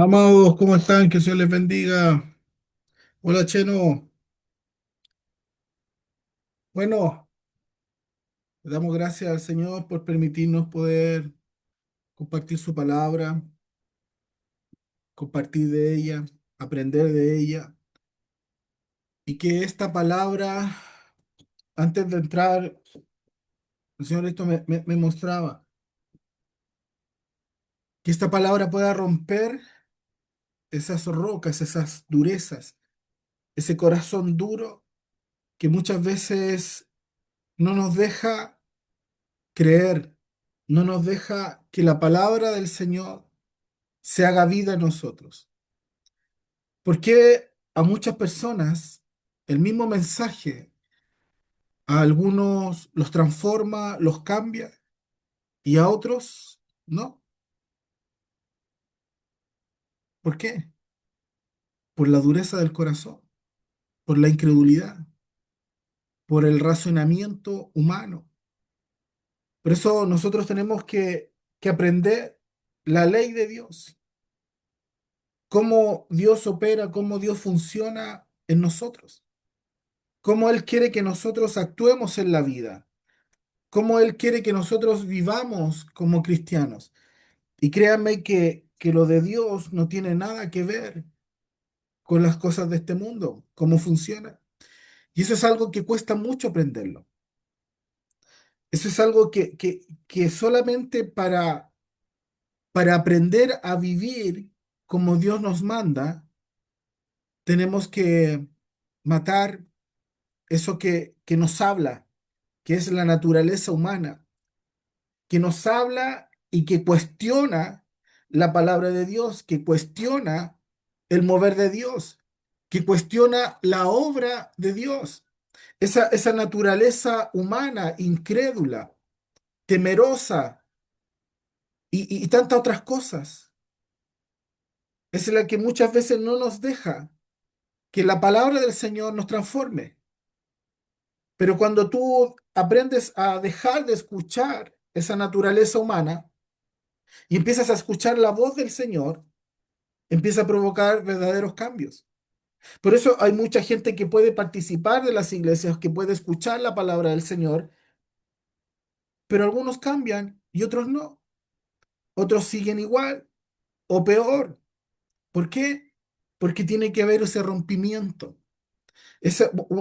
Amados, ¿cómo están? Que Dios les bendiga. Hola, Cheno. Bueno, le damos gracias al Señor por permitirnos poder compartir su palabra, compartir de ella, aprender de ella. Y que esta palabra, antes de entrar, el Señor esto me mostraba, que esta palabra pueda romper esas rocas, esas durezas, ese corazón duro que muchas veces no nos deja creer, no nos deja que la palabra del Señor se haga vida en nosotros. Porque a muchas personas el mismo mensaje, a algunos los transforma, los cambia y a otros no? ¿Por qué? Por la dureza del corazón, por la incredulidad, por el razonamiento humano. Por eso nosotros tenemos que aprender la ley de Dios, cómo Dios opera, cómo Dios funciona en nosotros, cómo Él quiere que nosotros actuemos en la vida, cómo Él quiere que nosotros vivamos como cristianos. Y créanme que lo de Dios no tiene nada que ver con las cosas de este mundo, cómo funciona. Y eso es algo que cuesta mucho aprenderlo. Eso es algo que solamente para aprender a vivir como Dios nos manda, tenemos que matar eso que nos habla, que es la naturaleza humana, que nos habla y que cuestiona la palabra de Dios, que cuestiona el mover de Dios, que cuestiona la obra de Dios. Esa naturaleza humana, incrédula, temerosa y tantas otras cosas, es la que muchas veces no nos deja que la palabra del Señor nos transforme. Pero cuando tú aprendes a dejar de escuchar esa naturaleza humana y empiezas a escuchar la voz del Señor, empieza a provocar verdaderos cambios. Por eso hay mucha gente que puede participar de las iglesias, que puede escuchar la palabra del Señor, pero algunos cambian y otros no. Otros siguen igual o peor. ¿Por qué? Porque tiene que haber ese rompimiento.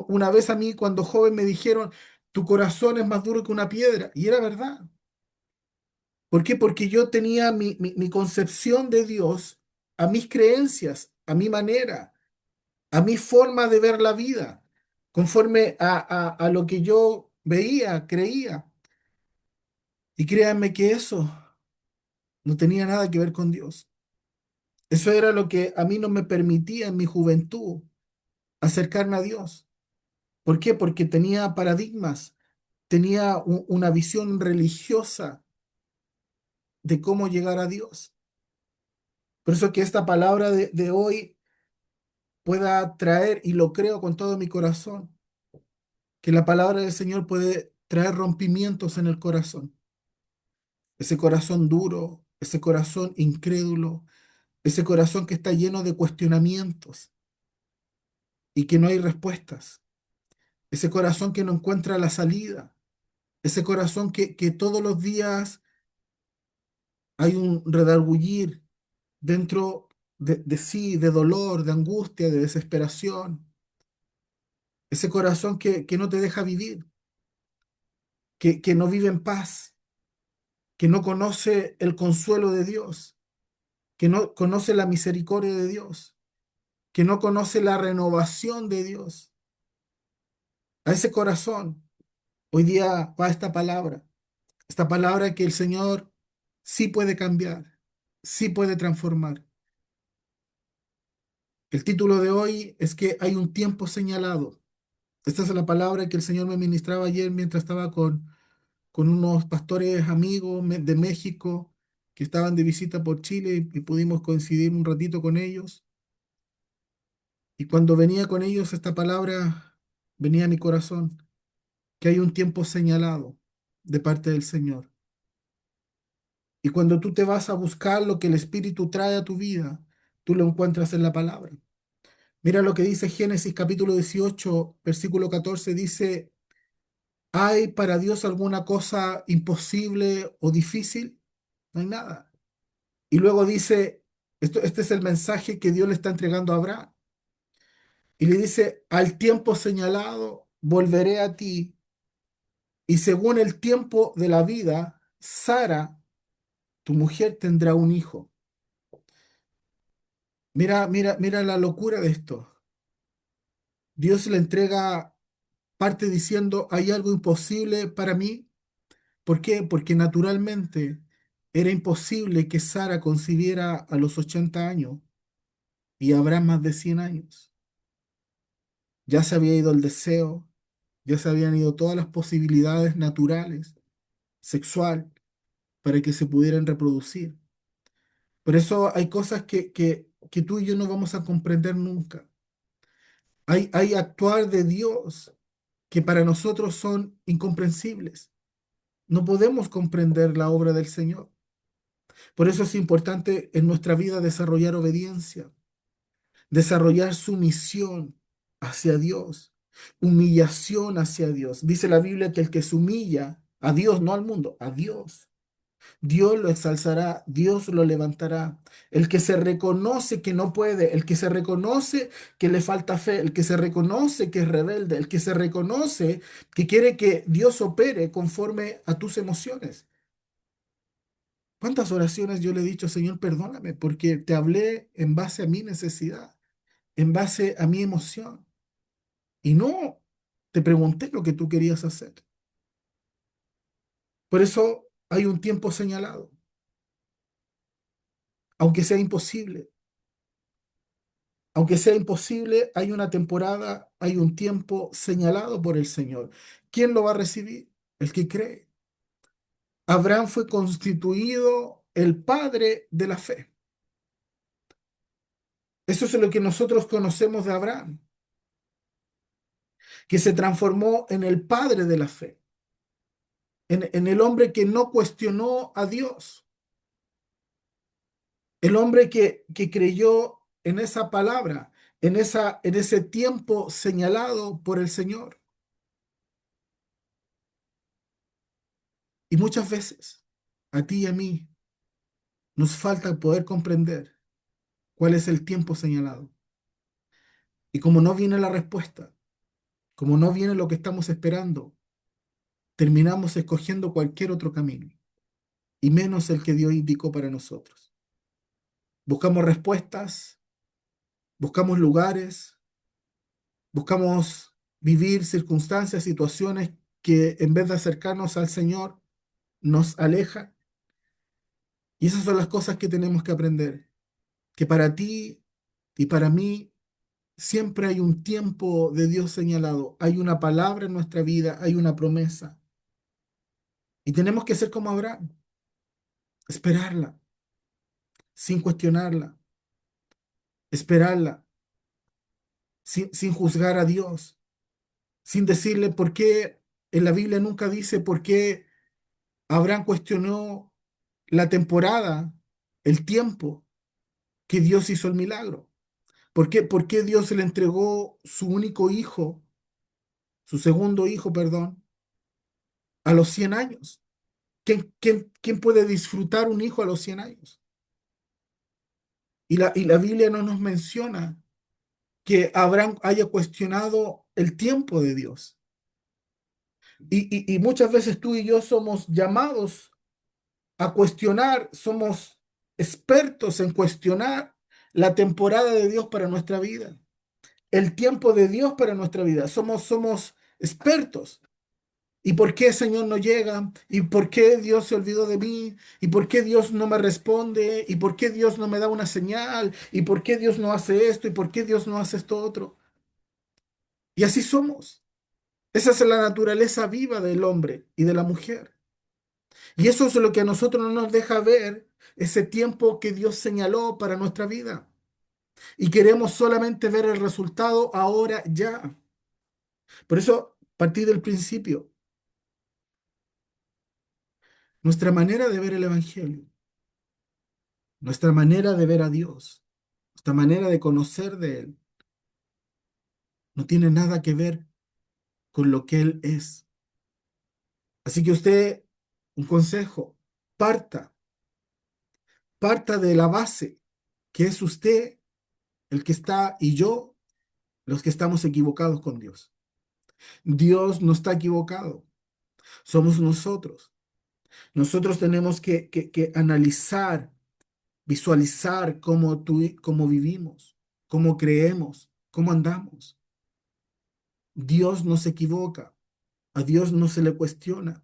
Una vez a mí, cuando joven, me dijeron, tu corazón es más duro que una piedra. Y era verdad. ¿Por qué? Porque yo tenía mi concepción de Dios a mis creencias, a mi manera, a mi forma de ver la vida, conforme a lo que yo veía, creía. Y créanme que eso no tenía nada que ver con Dios. Eso era lo que a mí no me permitía en mi juventud acercarme a Dios. ¿Por qué? Porque tenía paradigmas, tenía una visión religiosa de cómo llegar a Dios. Por eso que esta palabra de hoy pueda traer, y lo creo con todo mi corazón, que la palabra del Señor puede traer rompimientos en el corazón. Ese corazón duro, ese corazón incrédulo, ese corazón que está lleno de cuestionamientos y que no hay respuestas. Ese corazón que no encuentra la salida. Ese corazón que todos los días hay un redargullir dentro de sí, de dolor, de angustia, de desesperación. Ese corazón que no te deja vivir, que no vive en paz, que no conoce el consuelo de Dios, que no conoce la misericordia de Dios, que no conoce la renovación de Dios. A ese corazón hoy día va esta palabra que el Señor sí puede cambiar, sí puede transformar. El título de hoy es que hay un tiempo señalado. Esta es la palabra que el Señor me ministraba ayer mientras estaba con unos pastores amigos de México que estaban de visita por Chile y pudimos coincidir un ratito con ellos. Y cuando venía con ellos, esta palabra venía a mi corazón, que hay un tiempo señalado de parte del Señor. Y cuando tú te vas a buscar lo que el Espíritu trae a tu vida, tú lo encuentras en la palabra. Mira lo que dice Génesis capítulo 18 versículo 14 dice, ¿hay para Dios alguna cosa imposible o difícil? No hay nada. Y luego dice, este es el mensaje que Dios le está entregando a Abraham. Y le dice, al tiempo señalado volveré a ti, y según el tiempo de la vida, Sara, tu mujer, tendrá un hijo. Mira, mira, mira la locura de esto. Dios le entrega parte diciendo, hay algo imposible para mí. ¿Por qué? Porque naturalmente era imposible que Sara concibiera a los 80 años y Abraham más de 100 años. Ya se había ido el deseo, ya se habían ido todas las posibilidades naturales, sexual, para que se pudieran reproducir. Por eso hay cosas que tú y yo no vamos a comprender nunca. Hay actuar de Dios que para nosotros son incomprensibles. No podemos comprender la obra del Señor. Por eso es importante en nuestra vida desarrollar obediencia, desarrollar sumisión hacia Dios, humillación hacia Dios. Dice la Biblia que el que se humilla a Dios, no al mundo, a Dios, Dios lo exaltará, Dios lo levantará. El que se reconoce que no puede, el que se reconoce que le falta fe, el que se reconoce que es rebelde, el que se reconoce que quiere que Dios opere conforme a tus emociones. ¿Cuántas oraciones yo le he dicho, Señor, perdóname, porque te hablé en base a mi necesidad, en base a mi emoción, y no te pregunté lo que tú querías hacer? Por eso hay un tiempo señalado, aunque sea imposible. Aunque sea imposible, hay una temporada, hay un tiempo señalado por el Señor. ¿Quién lo va a recibir? El que cree. Abraham fue constituido el padre de la fe. Eso es lo que nosotros conocemos de Abraham, que se transformó en el padre de la fe, en el hombre que no cuestionó a Dios, el hombre que creyó en esa palabra, en ese tiempo señalado por el Señor. Y muchas veces, a ti y a mí, nos falta poder comprender cuál es el tiempo señalado. Y como no viene la respuesta, como no viene lo que estamos esperando, terminamos escogiendo cualquier otro camino, y menos el que Dios indicó para nosotros. Buscamos respuestas, buscamos lugares, buscamos vivir circunstancias, situaciones que en vez de acercarnos al Señor, nos alejan. Y esas son las cosas que tenemos que aprender, que para ti y para mí siempre hay un tiempo de Dios señalado, hay una palabra en nuestra vida, hay una promesa. Y tenemos que ser como Abraham, esperarla, sin cuestionarla, esperarla, sin juzgar a Dios, sin decirle por qué. En la Biblia nunca dice por qué Abraham cuestionó la temporada, el tiempo que Dios hizo el milagro. Por qué Dios le entregó su único hijo, su segundo hijo, perdón, a los 100 años? ¿Quién puede disfrutar un hijo a los 100 años? Y la Biblia no nos menciona que Abraham haya cuestionado el tiempo de Dios. Y muchas veces tú y yo somos llamados a cuestionar, somos expertos en cuestionar la temporada de Dios para nuestra vida, el tiempo de Dios para nuestra vida. Somos expertos. ¿Y por qué, Señor, no llega? ¿Y por qué Dios se olvidó de mí? ¿Y por qué Dios no me responde? ¿Y por qué Dios no me da una señal? ¿Y por qué Dios no hace esto? ¿Y por qué Dios no hace esto otro? Y así somos. Esa es la naturaleza viva del hombre y de la mujer. Y eso es lo que a nosotros no nos deja ver ese tiempo que Dios señaló para nuestra vida. Y queremos solamente ver el resultado ahora ya. Por eso, partí del principio, nuestra manera de ver el Evangelio, nuestra manera de ver a Dios, nuestra manera de conocer de Él, no tiene nada que ver con lo que Él es. Así que usted, un consejo, parta, parta de la base, que es usted el que está y yo, los que estamos equivocados con Dios. Dios no está equivocado, somos nosotros. Nosotros tenemos que analizar, visualizar cómo vivimos, cómo creemos, cómo andamos. Dios no se equivoca, a Dios no se le cuestiona,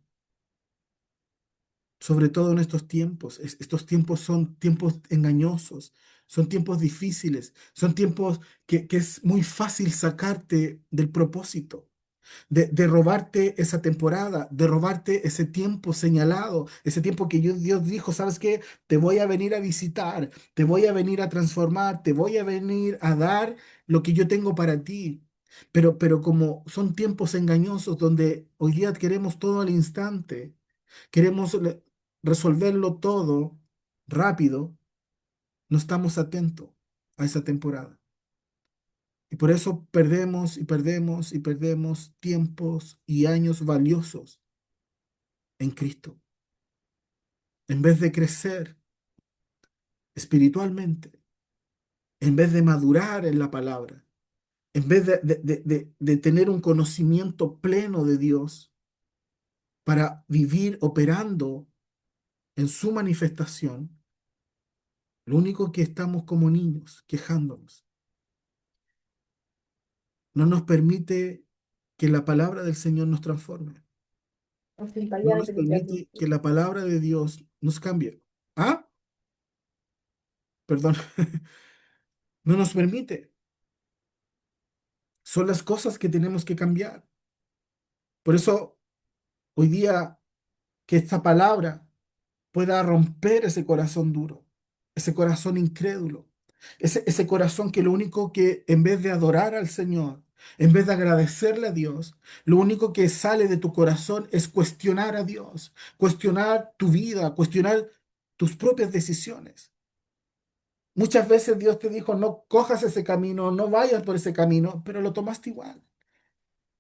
sobre todo en estos tiempos. Estos tiempos son tiempos engañosos, son tiempos difíciles, son tiempos que es muy fácil sacarte del propósito. De robarte esa temporada, de robarte ese tiempo señalado, ese tiempo que Dios dijo, ¿sabes qué? Te voy a venir a visitar, te voy a venir a transformar, te voy a venir a dar lo que yo tengo para ti. Pero como son tiempos engañosos donde hoy día queremos todo al instante, queremos resolverlo todo rápido, no estamos atentos a esa temporada. Y por eso perdemos y perdemos y perdemos tiempos y años valiosos en Cristo. En vez de crecer espiritualmente, en vez de madurar en la palabra, en vez de tener un conocimiento pleno de Dios para vivir operando en su manifestación, lo único que estamos como niños quejándonos. No nos permite que la palabra del Señor nos transforme. No nos permite que la palabra de Dios nos cambie. ¿Ah? Perdón. No nos permite. Son las cosas que tenemos que cambiar. Por eso, hoy día, que esta palabra pueda romper ese corazón duro, ese corazón incrédulo, ese corazón que lo único que, en vez de adorar al Señor, en vez de agradecerle a Dios, lo único que sale de tu corazón es cuestionar a Dios, cuestionar tu vida, cuestionar tus propias decisiones. Muchas veces Dios te dijo, no cojas ese camino, no vayas por ese camino, pero lo tomaste igual.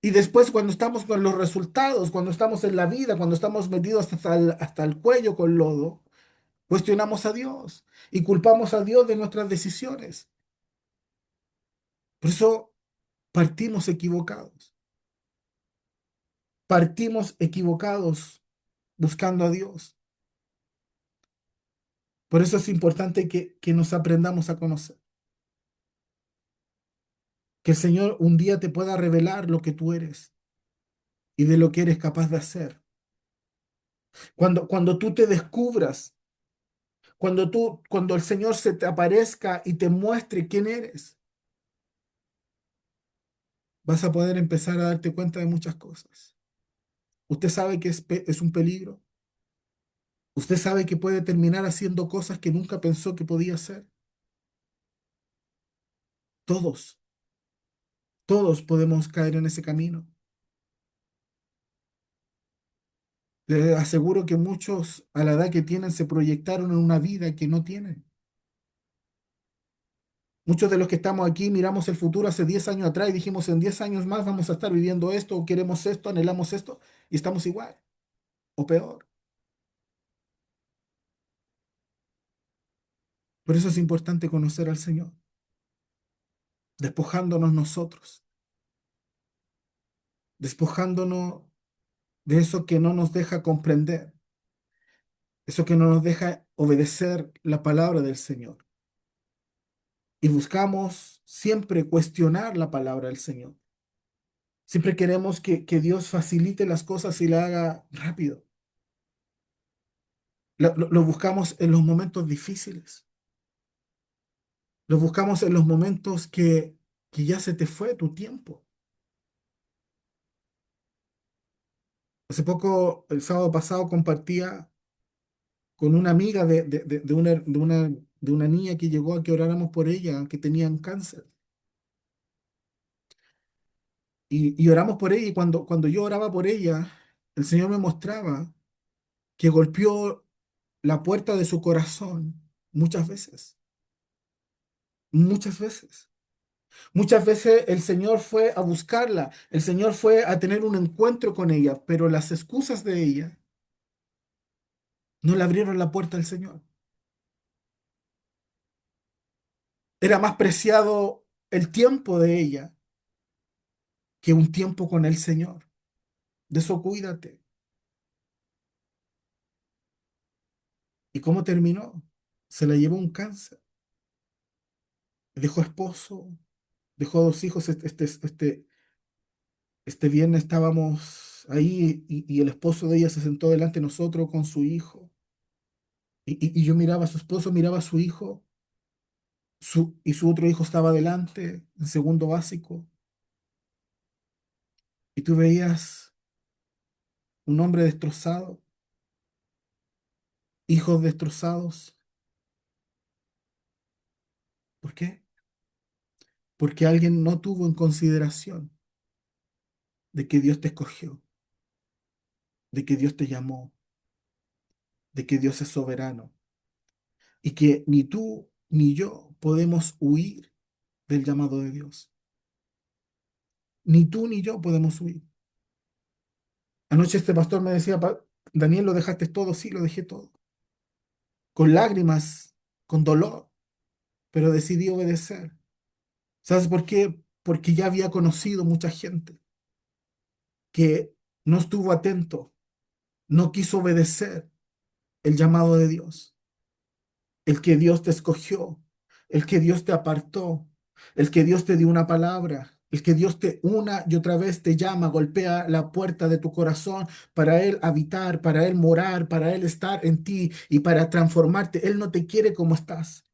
Y después cuando estamos con los resultados, cuando estamos en la vida, cuando estamos metidos hasta el cuello con lodo, cuestionamos a Dios y culpamos a Dios de nuestras decisiones. Por eso partimos equivocados buscando a Dios. Por eso es importante que nos aprendamos a conocer, que el Señor un día te pueda revelar lo que tú eres y de lo que eres capaz de hacer. Cuando tú te descubras, cuando el Señor se te aparezca y te muestre quién eres, vas a poder empezar a darte cuenta de muchas cosas. Usted sabe que es un peligro. Usted sabe que puede terminar haciendo cosas que nunca pensó que podía hacer. Todos, todos podemos caer en ese camino. Le aseguro que muchos a la edad que tienen se proyectaron en una vida que no tienen. Muchos de los que estamos aquí miramos el futuro hace 10 años atrás y dijimos en 10 años más vamos a estar viviendo esto, o queremos esto, anhelamos esto, y estamos igual o peor. Por eso es importante conocer al Señor, despojándonos nosotros, despojándonos de eso que no nos deja comprender, eso que no nos deja obedecer la palabra del Señor. Y buscamos siempre cuestionar la palabra del Señor. Siempre queremos que Dios facilite las cosas y la haga rápido. Lo buscamos en los momentos difíciles. Lo buscamos en los momentos que ya se te fue tu tiempo. Hace poco, el sábado pasado, compartía con una amiga de una niña que llegó a que oráramos por ella, que tenían cáncer. Y oramos por ella y cuando yo oraba por ella, el Señor me mostraba que golpeó la puerta de su corazón muchas veces. muchas veces. Muchas veces el Señor fue a buscarla, el Señor fue a tener un encuentro con ella, pero las excusas de ella no le abrieron la puerta al Señor. Era más preciado el tiempo de ella que un tiempo con el Señor. De eso cuídate. ¿Y cómo terminó? Se la llevó un cáncer, dejó esposo, dejó dos hijos. Este viernes estábamos ahí y el esposo de ella se sentó delante de nosotros con su hijo. Y yo miraba a su esposo, miraba a su hijo, y su otro hijo estaba delante, en segundo básico. Y tú veías un hombre destrozado, hijos destrozados. ¿Por qué? Porque alguien no tuvo en consideración de que Dios te escogió, de que Dios te llamó, de que Dios es soberano y que ni tú ni yo podemos huir del llamado de Dios. Ni tú ni yo podemos huir. Anoche este pastor me decía, Daniel, ¿lo dejaste todo? Sí, lo dejé todo. Con lágrimas, con dolor, pero decidí obedecer. ¿Sabes por qué? Porque ya había conocido mucha gente que no estuvo atento, no quiso obedecer el llamado de Dios, el que Dios te escogió, el que Dios te apartó, el que Dios te dio una palabra, el que Dios te una y otra vez te llama, golpea la puerta de tu corazón para Él habitar, para Él morar, para Él estar en ti y para transformarte. Él no te quiere como estás.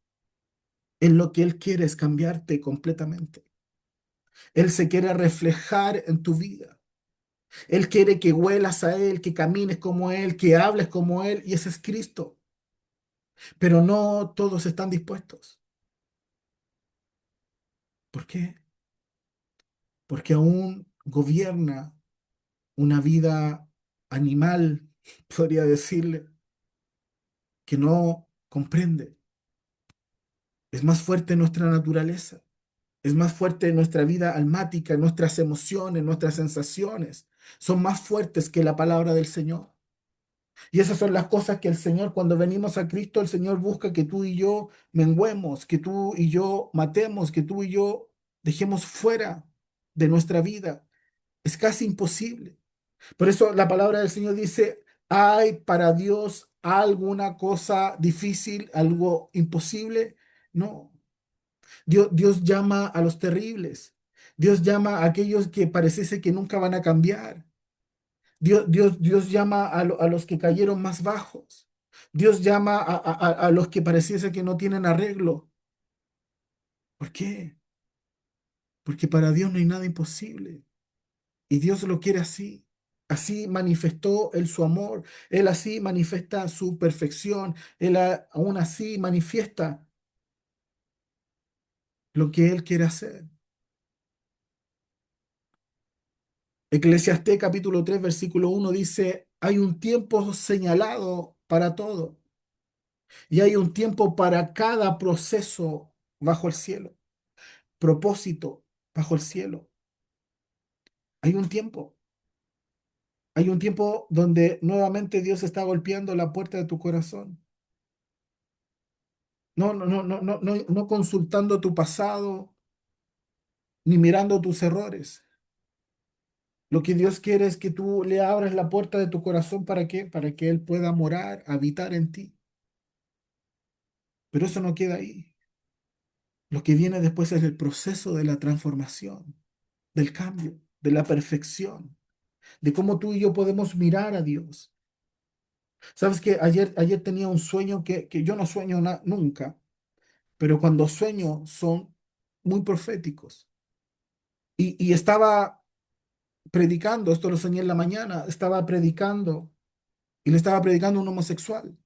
Él lo que Él quiere es cambiarte completamente. Él se quiere reflejar en tu vida. Él quiere que huelas a Él, que camines como Él, que hables como Él, y ese es Cristo. Pero no todos están dispuestos. ¿Por qué? Porque aún gobierna una vida animal, podría decirle, que no comprende. Es más fuerte nuestra naturaleza, es más fuerte nuestra vida almática, nuestras emociones, nuestras sensaciones. Son más fuertes que la palabra del Señor. Y esas son las cosas que el Señor, cuando venimos a Cristo, el Señor busca que tú y yo menguemos, que tú y yo matemos, que tú y yo dejemos fuera de nuestra vida. Es casi imposible. Por eso la palabra del Señor dice, ¿hay para Dios alguna cosa difícil, algo imposible? No. Dios llama a los terribles. Dios llama a aquellos que pareciese que nunca van a cambiar. Dios llama a los que cayeron más bajos. Dios llama a los que pareciese que no tienen arreglo. ¿Por qué? Porque para Dios no hay nada imposible. Y Dios lo quiere así. Así manifestó Él su amor. Él así manifiesta su perfección. Él aún así manifiesta lo que Él quiere hacer. Eclesiastés capítulo 3 versículo 1 dice, hay un tiempo señalado para todo y hay un tiempo para cada proceso bajo el cielo, propósito bajo el cielo. Hay un tiempo. Hay un tiempo donde nuevamente Dios está golpeando la puerta de tu corazón. No consultando tu pasado ni mirando tus errores. Lo que Dios quiere es que tú le abras la puerta de tu corazón para qué, para que Él pueda morar, habitar en ti. Pero eso no queda ahí. Lo que viene después es el proceso de la transformación, del cambio, de la perfección, de cómo tú y yo podemos mirar a Dios. Sabes que ayer tenía un sueño que yo no sueño nunca, pero cuando sueño son muy proféticos. Y estaba predicando, esto lo soñé en la mañana, estaba predicando y le estaba predicando a un homosexual.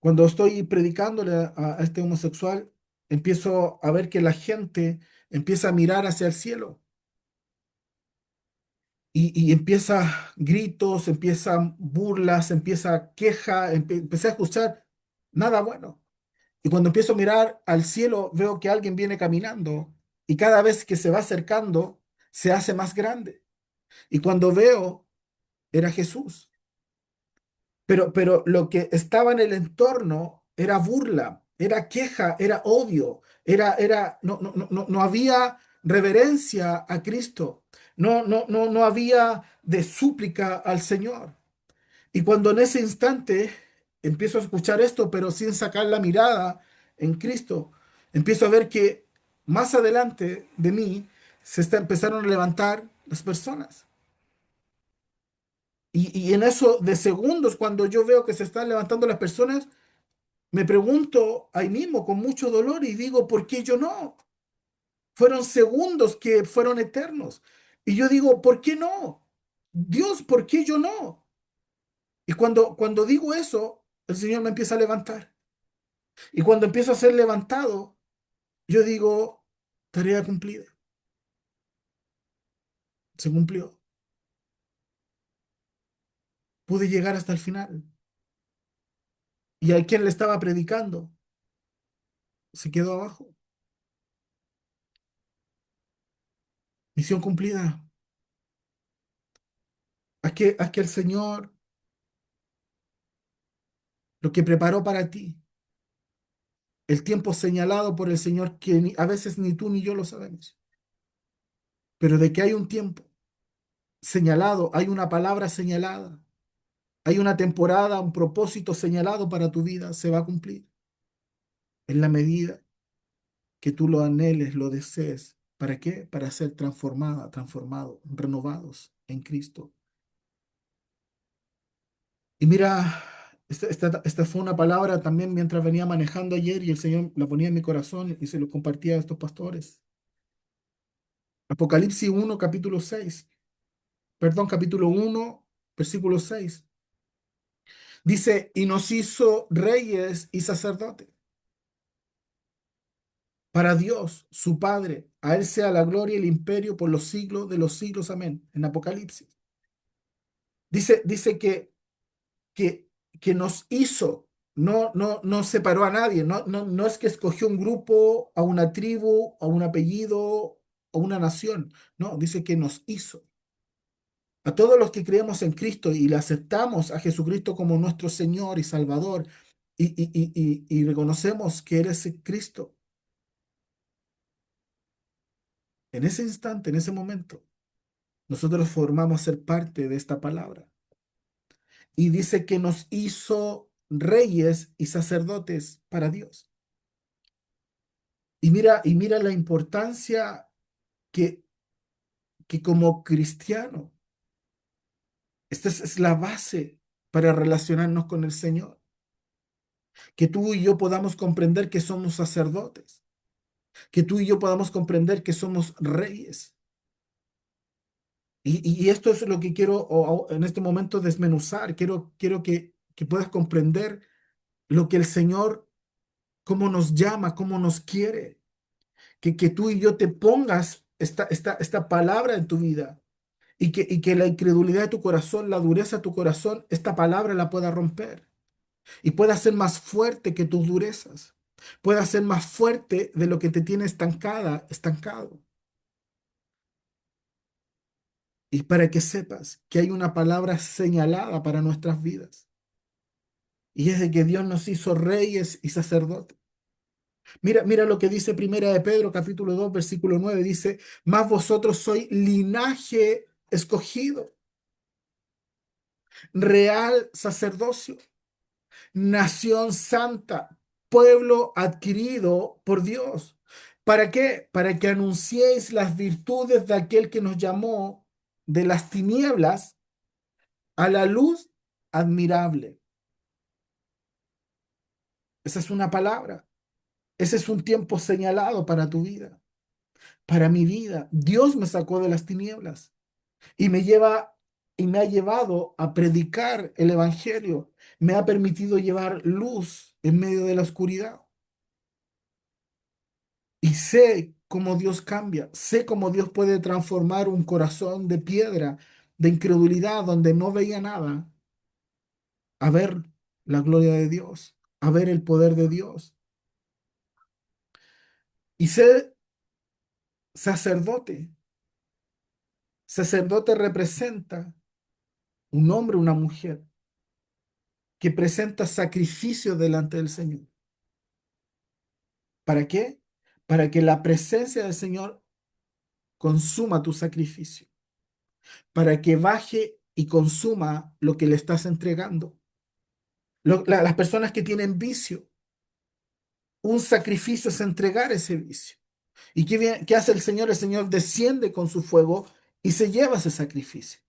Cuando estoy predicándole a este homosexual, empiezo a ver que la gente empieza a mirar hacia el cielo y empieza gritos, empiezan burlas, empieza queja, empecé a escuchar nada bueno. Y cuando empiezo a mirar al cielo, veo que alguien viene caminando y cada vez que se va acercando, se hace más grande. Y cuando veo, era Jesús. Pero lo que estaba en el entorno era burla, era queja, era odio, no había reverencia a Cristo, no había de súplica al Señor. Y cuando en ese instante empiezo a escuchar esto, pero sin sacar la mirada en Cristo, empiezo a ver que más adelante de mí empezaron a levantar las personas. Y en eso de segundos, cuando yo veo que se están levantando las personas, me pregunto ahí mismo con mucho dolor y digo, ¿por qué yo no? Fueron segundos que fueron eternos. Y yo digo, ¿por qué no? Dios, ¿por qué yo no? Y cuando digo eso, el Señor me empieza a levantar. Y cuando empiezo a ser levantado, yo digo, tarea cumplida, se cumplió. Pude llegar hasta el final. Y a quien le estaba predicando se quedó abajo. Misión cumplida. Haz que el Señor, lo que preparó para ti, el tiempo señalado por el Señor, que a veces ni tú ni yo lo sabemos, pero de que hay un tiempo señalado, hay una palabra señalada, hay una temporada, un propósito señalado para tu vida, se va a cumplir en la medida que tú lo anheles, lo desees. ¿Para qué? Para ser transformada, transformado, renovados en Cristo. Y mira, esta fue una palabra también mientras venía manejando ayer y el Señor la ponía en mi corazón y se lo compartía a estos pastores. Apocalipsis 1 capítulo 6, perdón, capítulo 1 versículo 6. Dice, y nos hizo reyes y sacerdotes para Dios, su Padre. A Él sea la gloria y el imperio por los siglos de los siglos. Amén. En Apocalipsis. Dice que, que nos hizo, no separó a nadie, no es que escogió un grupo, a una tribu, a un apellido, a una nación. No, dice que nos hizo. A todos los que creemos en Cristo y le aceptamos a Jesucristo como nuestro Señor y Salvador y reconocemos que Él es Cristo, en ese instante, en ese momento, nosotros formamos ser parte de esta palabra. Y dice que nos hizo reyes y sacerdotes para Dios. Y mira la importancia que, que como cristiano, esta es la base para relacionarnos con el Señor. Que tú y yo podamos comprender que somos sacerdotes, que tú y yo podamos comprender que somos reyes. Y esto es lo que quiero en este momento desmenuzar. Quiero que puedas comprender lo que el Señor, cómo nos llama, cómo nos quiere. Que tú y yo te pongas esta palabra en tu vida y que la incredulidad de tu corazón, la dureza de tu corazón, esta palabra la pueda romper y pueda ser más fuerte que tus durezas, pueda ser más fuerte de lo que te tiene estancada, estancado. Y para que sepas que hay una palabra señalada para nuestras vidas, y es de que Dios nos hizo reyes y sacerdotes. Mira lo que dice Primera de Pedro, capítulo 2 versículo 9 dice, mas vosotros sois linaje escogido, real sacerdocio, nación santa, pueblo adquirido por Dios. ¿Para qué? Para que anunciéis las virtudes de aquel que nos llamó de las tinieblas a la luz admirable. Esa es una palabra. Ese es un tiempo señalado para tu vida, para mi vida. Dios me sacó de las tinieblas y me ha llevado a predicar el evangelio. Me ha permitido llevar luz en medio de la oscuridad. Y sé cómo Dios cambia, sé cómo Dios puede transformar un corazón de piedra, de incredulidad, donde no veía nada, a ver la gloria de Dios, a ver el poder de Dios. Y ser sacerdote, sacerdote representa un hombre, una mujer que presenta sacrificio delante del Señor. ¿Para qué? Para que la presencia del Señor consuma tu sacrificio, para que baje y consuma lo que le estás entregando. Las personas que tienen vicio, un sacrificio es entregar ese vicio. ¿Y qué hace el Señor? El Señor desciende con su fuego y se lleva ese sacrificio.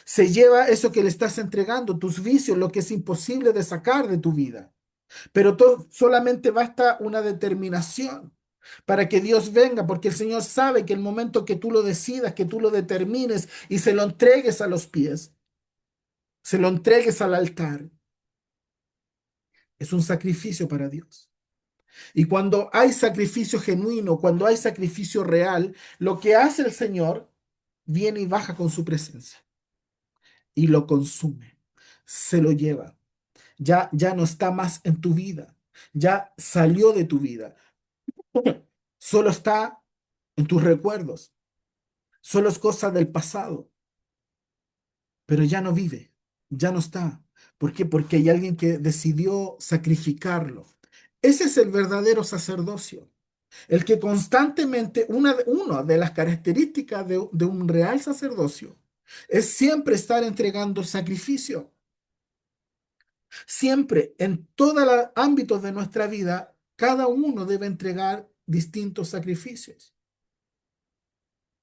Se lleva eso que le estás entregando, tus vicios, lo que es imposible de sacar de tu vida. Pero solamente basta una determinación para que Dios venga, porque el Señor sabe que el momento que tú lo decidas, que tú lo determines y se lo entregues a los pies, se lo entregues al altar, es un sacrificio para Dios. Y cuando hay sacrificio genuino, cuando hay sacrificio real, lo que hace el Señor viene y baja con su presencia y lo consume, se lo lleva. Ya no está más en tu vida, ya salió de tu vida, solo está en tus recuerdos, solo es cosa del pasado, pero ya no vive, ya no está. ¿Por qué? Porque hay alguien que decidió sacrificarlo. Ese es el verdadero sacerdocio. El que constantemente, una de las características de un real sacerdocio es siempre estar entregando sacrificio. Siempre, en todos los ámbitos de nuestra vida, cada uno debe entregar distintos sacrificios.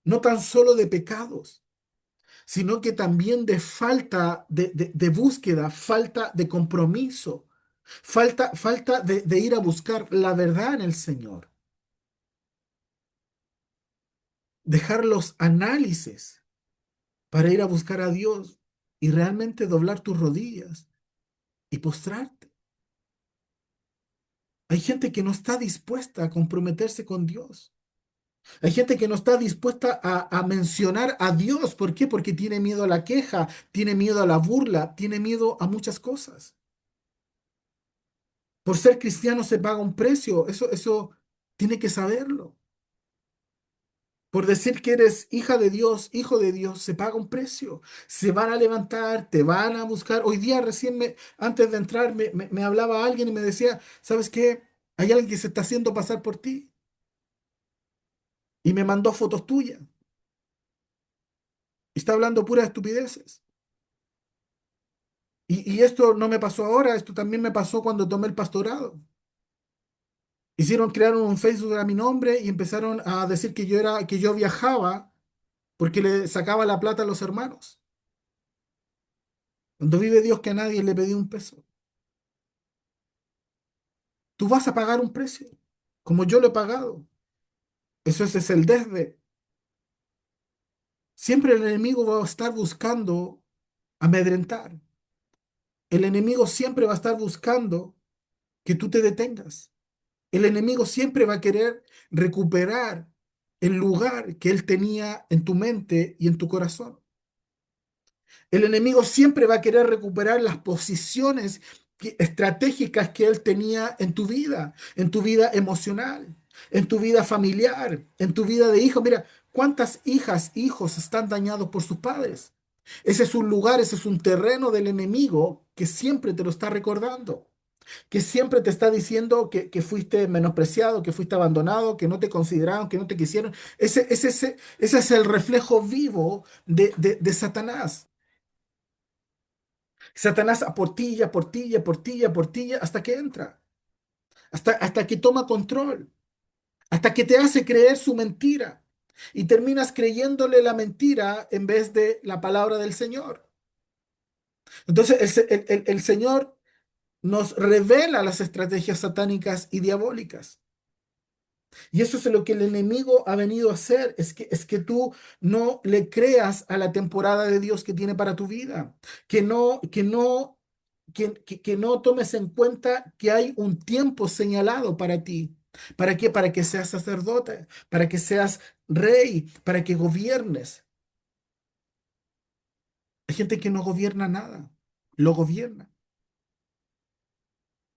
No tan solo de pecados, sino que también de falta de búsqueda, falta de compromiso, falta de ir a buscar la verdad en el Señor. Dejar los análisis para ir a buscar a Dios y realmente doblar tus rodillas y postrarte. Hay gente que no está dispuesta a comprometerse con Dios. Hay gente que no está dispuesta a mencionar a Dios. ¿Por qué? Porque tiene miedo a la queja, tiene miedo a la burla, tiene miedo a muchas cosas. Por ser cristiano se paga un precio. Eso tiene que saberlo. Por decir que eres hija de Dios, hijo de Dios, se paga un precio. Se van a levantar, te van a buscar. Hoy día recién, antes de entrar, me hablaba alguien y me decía, ¿sabes qué? Hay alguien que se está haciendo pasar por ti. Y me mandó fotos tuyas. Y está hablando puras estupideces. Y esto no me pasó ahora, esto también me pasó cuando tomé el pastorado. Crearon un Facebook a mi nombre y empezaron a decir que yo viajaba porque le sacaba la plata a los hermanos. Cuando vive Dios que a nadie le pedí un peso. Tú vas a pagar un precio, como yo lo he pagado. Es el desde. Siempre el enemigo va a estar buscando amedrentar. El enemigo siempre va a estar buscando que tú te detengas. El enemigo siempre va a querer recuperar el lugar que él tenía en tu mente y en tu corazón. El enemigo siempre va a querer recuperar las posiciones estratégicas que él tenía en tu vida emocional, en tu vida familiar, en tu vida de hijo. Mira, cuántas hijas, hijos están dañados por sus padres. Ese es un lugar, ese es un terreno del enemigo que siempre te lo está recordando, que siempre te está diciendo que fuiste menospreciado, que fuiste abandonado, que no te consideraron, que no te quisieron. Ese es el reflejo vivo de Satanás. Satanás aportilla, portilla, portilla, portilla, hasta que entra, hasta que toma control, hasta que te hace creer su mentira y terminas creyéndole la mentira en vez de la palabra del Señor. Entonces el Señor nos revela las estrategias satánicas y diabólicas. Y eso es lo que el enemigo ha venido a hacer, es que tú no le creas a la temporada de Dios que tiene para tu vida, que no tomes en cuenta que hay un tiempo señalado para ti. ¿Para qué? Para que seas sacerdote, para que seas rey, para que gobiernes. Hay gente que no gobierna nada, lo gobierna.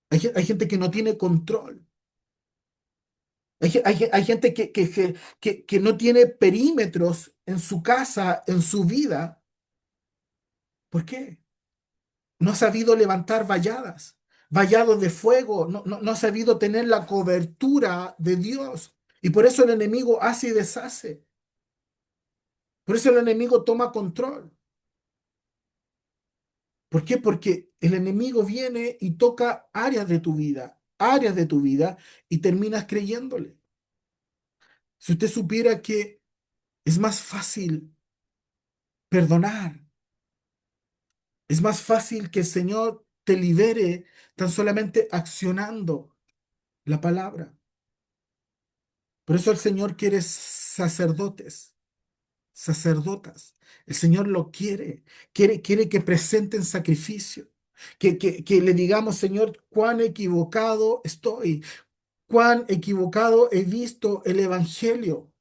Hay gente que no tiene control. Hay gente que no tiene perímetros en su casa, en su vida. ¿Por qué? No ha sabido levantar valladas, vallados de fuego, no ha sabido tener la cobertura de Dios. Y por eso el enemigo hace y deshace. Por eso el enemigo toma control. ¿Por qué? Porque el enemigo viene y toca áreas de tu vida, y terminas creyéndole. Si usted supiera que es más fácil perdonar, es más fácil que el Señor te libere tan solamente accionando la palabra. Por eso el Señor quiere sacerdotes, sacerdotas. El Señor lo quiere que presenten sacrificio, que le digamos, Señor, cuán equivocado estoy, cuán equivocado he visto el Evangelio,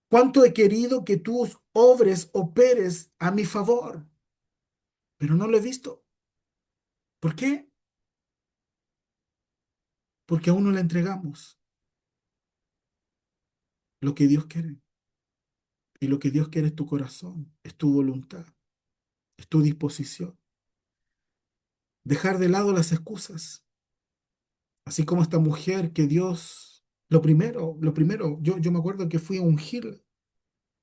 cuánto he querido que tú operes a mi favor, pero no lo he visto. ¿Por qué? Porque aún no le entregamos lo que Dios quiere. Y lo que Dios quiere es tu corazón, es tu voluntad, es tu disposición. Dejar de lado las excusas, así como esta mujer que Dios, yo me acuerdo que fui a ungirla,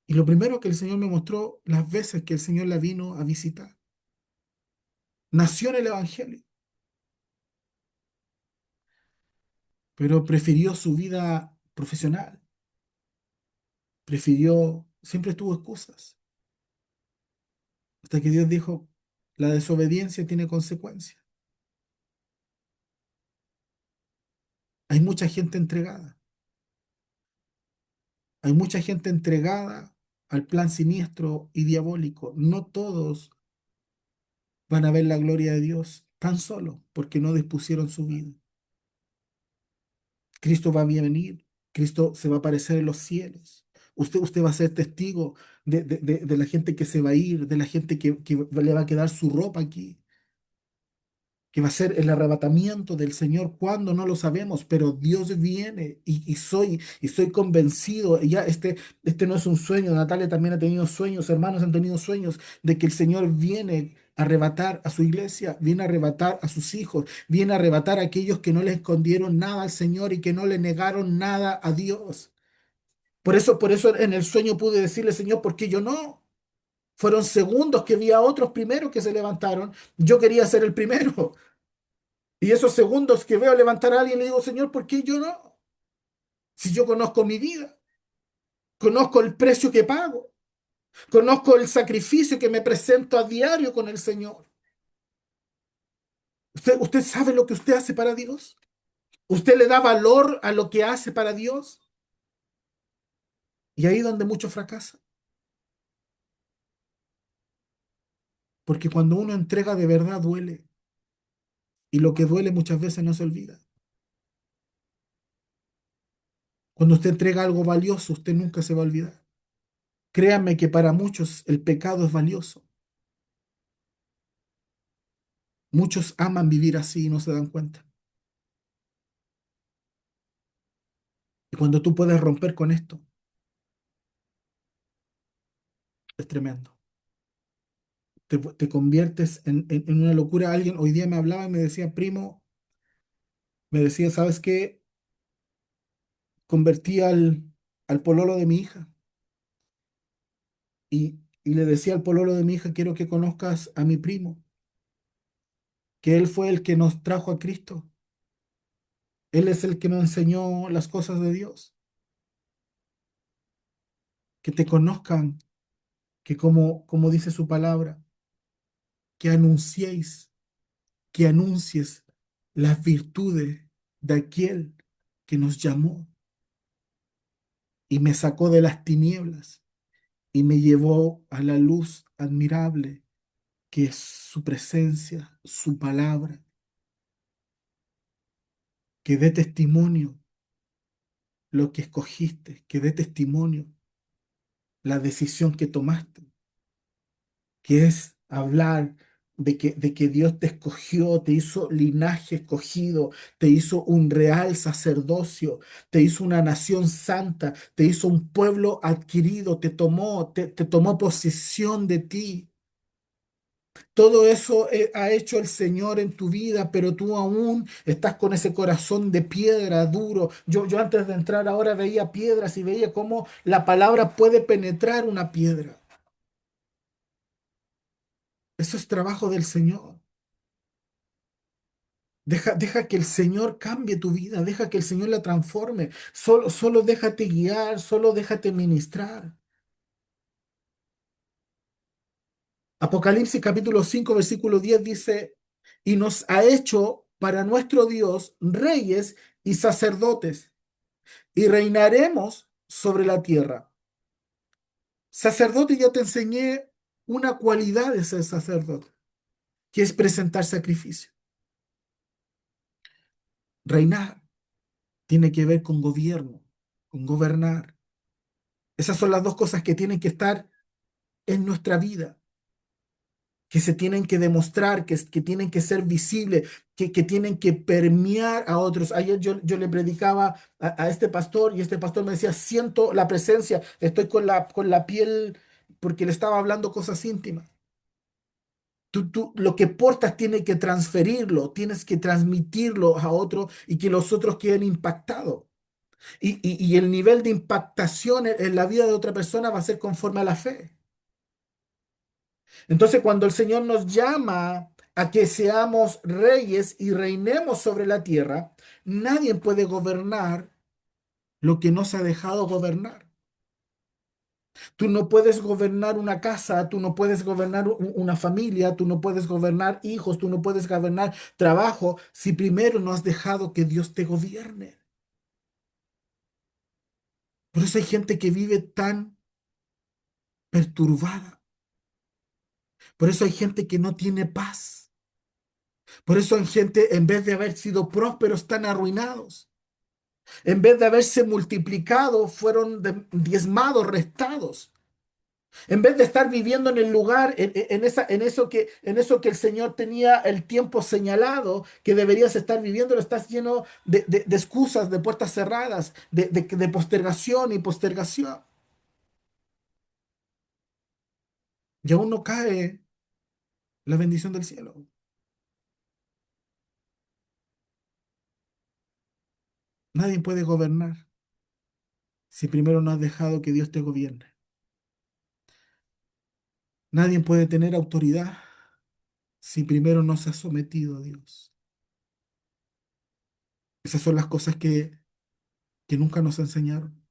y lo primero que el Señor me mostró, las veces que el Señor la vino a visitar. Nació en el Evangelio, pero prefirió su vida profesional, siempre tuvo excusas, hasta que Dios dijo, la desobediencia tiene consecuencias. Hay mucha gente entregada, hay mucha gente entregada al plan siniestro y diabólico. No todos van a ver la gloria de Dios tan solo porque no dispusieron su vida. Cristo va a venir, Cristo se va a aparecer en los cielos. Usted va a ser testigo de la gente que se va a ir, de la gente que le va a quedar su ropa aquí, que va a ser el arrebatamiento del Señor. Cuando no lo sabemos, pero Dios viene, y soy convencido. Y ya este no es un sueño. Natalia también ha tenido sueños, hermanos han tenido sueños de que el Señor viene a arrebatar a su iglesia, viene a arrebatar a sus hijos, viene a arrebatar a aquellos que no le escondieron nada al Señor y que no le negaron nada a Dios. Por eso en el sueño pude decirle, Señor, ¿por qué yo no? Fueron segundos que vi a otros primeros que se levantaron. Yo quería ser el primero. Y esos segundos que veo levantar a alguien, le digo, Señor, ¿por qué yo no? Si yo conozco mi vida, conozco el precio que pago, conozco el sacrificio que me presento a diario con el Señor. ¿Usted sabe lo que usted hace para Dios? ¿Usted le da valor a lo que hace para Dios? Y ahí donde muchos fracasan. Porque cuando uno entrega de verdad duele. Y lo que duele muchas veces no se olvida. Cuando usted entrega algo valioso, usted nunca se va a olvidar. Créanme que para muchos el pecado es valioso. Muchos aman vivir así y no se dan cuenta. Y cuando tú puedes romper con esto, es tremendo. Te conviertes en una locura. Alguien hoy día me hablaba y me decía, primo, me decía, ¿sabes qué? Convertí al pololo de mi hija. Y le decía al pololo de mi hija, quiero que conozcas a mi primo, que él fue el que nos trajo a Cristo. Él es el que nos enseñó las cosas de Dios. Que te conozcan, que como dice su palabra, que anunciéis, que anuncies las virtudes de aquel que nos llamó y me sacó de las tinieblas y me llevó a la luz admirable que es su presencia, su palabra, que dé testimonio lo que escogiste, que dé testimonio la decisión que tomaste, que es hablar de que Dios te escogió, te hizo linaje escogido, te hizo un real sacerdocio, te hizo una nación santa, te hizo un pueblo adquirido, te tomó posesión de ti. Todo eso ha hecho el Señor en tu vida, pero tú aún estás con ese corazón de piedra duro. Yo antes de entrar ahora veía piedras y veía cómo la palabra puede penetrar una piedra. Eso es trabajo del Señor. Deja que el Señor cambie tu vida, deja que el Señor la transforme. Solo déjate guiar, solo déjate ministrar. Apocalipsis capítulo 5 versículo 10 dice, y nos ha hecho para nuestro Dios reyes y sacerdotes, y reinaremos sobre la tierra. Sacerdote, ya te enseñé una cualidad de ser sacerdote, que es presentar sacrificio. Reinar tiene que ver con gobierno, con gobernar. Esas son las dos cosas que tienen que estar en nuestra vida, que se tienen que demostrar, que tienen que ser visibles, que tienen que permear a otros. Ayer yo le predicaba a este pastor y este pastor me decía, siento la presencia, estoy con la piel, porque le estaba hablando cosas íntimas. Lo que portas tiene que transferirlo, tienes que transmitirlo a otro y que los otros queden impactados. Y el nivel de impactación en la vida de otra persona va a ser conforme a la fe. Entonces, cuando el Señor nos llama a que seamos reyes y reinemos sobre la tierra, nadie puede gobernar lo que no se ha dejado gobernar. Tú no puedes gobernar una casa, tú no puedes gobernar una familia, tú no puedes gobernar hijos, tú no puedes gobernar trabajo si primero no has dejado que Dios te gobierne. Por eso hay gente que vive tan perturbada. Por eso hay gente que no tiene paz. Por eso hay gente, en vez de haber sido prósperos, están arruinados. En vez de haberse multiplicado, fueron diezmados, restados. En vez de estar viviendo en el lugar, en eso que el Señor tenía el tiempo señalado, que deberías estar viviendo, lo estás lleno de excusas, de puertas cerradas, de postergación y postergación. Y aún no cae la bendición del cielo. Nadie puede gobernar si primero no has dejado que Dios te gobierne. Nadie puede tener autoridad si primero no se ha sometido a Dios. Esas son las cosas que nunca nos enseñaron.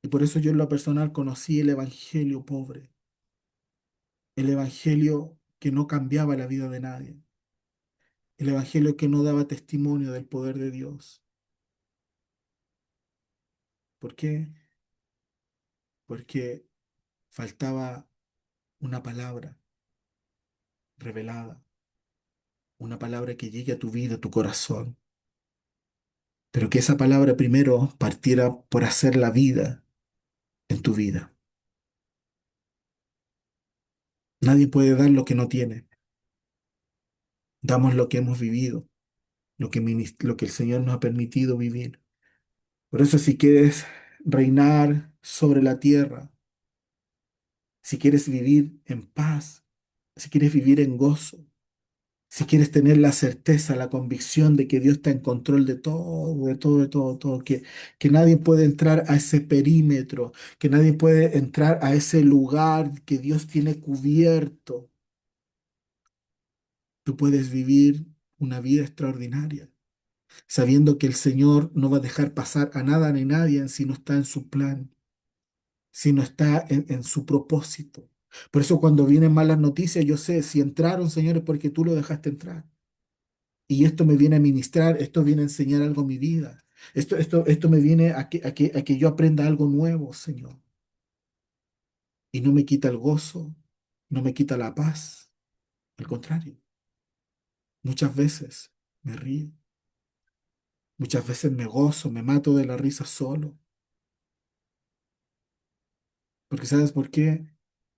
Y por eso yo en lo personal conocí el evangelio pobre, el evangelio que no cambiaba la vida de nadie, el evangelio que no daba testimonio del poder de Dios. ¿Por qué? Porque faltaba una palabra revelada, una palabra que llegue a tu vida, a tu corazón, pero que esa palabra primero partiera por hacer la vida en tu vida. Nadie puede dar lo que no tiene. Damos lo que hemos vivido, lo que el Señor nos ha permitido vivir. Por eso si quieres reinar sobre la tierra, si quieres vivir en paz, si quieres vivir en gozo, si quieres tener la certeza, la convicción de que Dios está en control de todo, de todo, de todo, todo, que nadie puede entrar a ese perímetro, que nadie puede entrar a ese lugar que Dios tiene cubierto, tú puedes vivir una vida extraordinaria, sabiendo que el Señor no va a dejar pasar a nada ni nadie si no está en su plan, si no está en su propósito. Por eso cuando vienen malas noticias, yo sé, si entraron, Señor, es porque tú lo dejaste entrar. Y esto me viene a ministrar, esto viene a enseñar algo a mi vida. Esto me viene a que yo aprenda algo nuevo, Señor. Y no me quita el gozo, no me quita la paz. Al contrario, muchas veces me río, muchas veces me gozo, me mato de la risa solo. Porque ¿sabes por qué?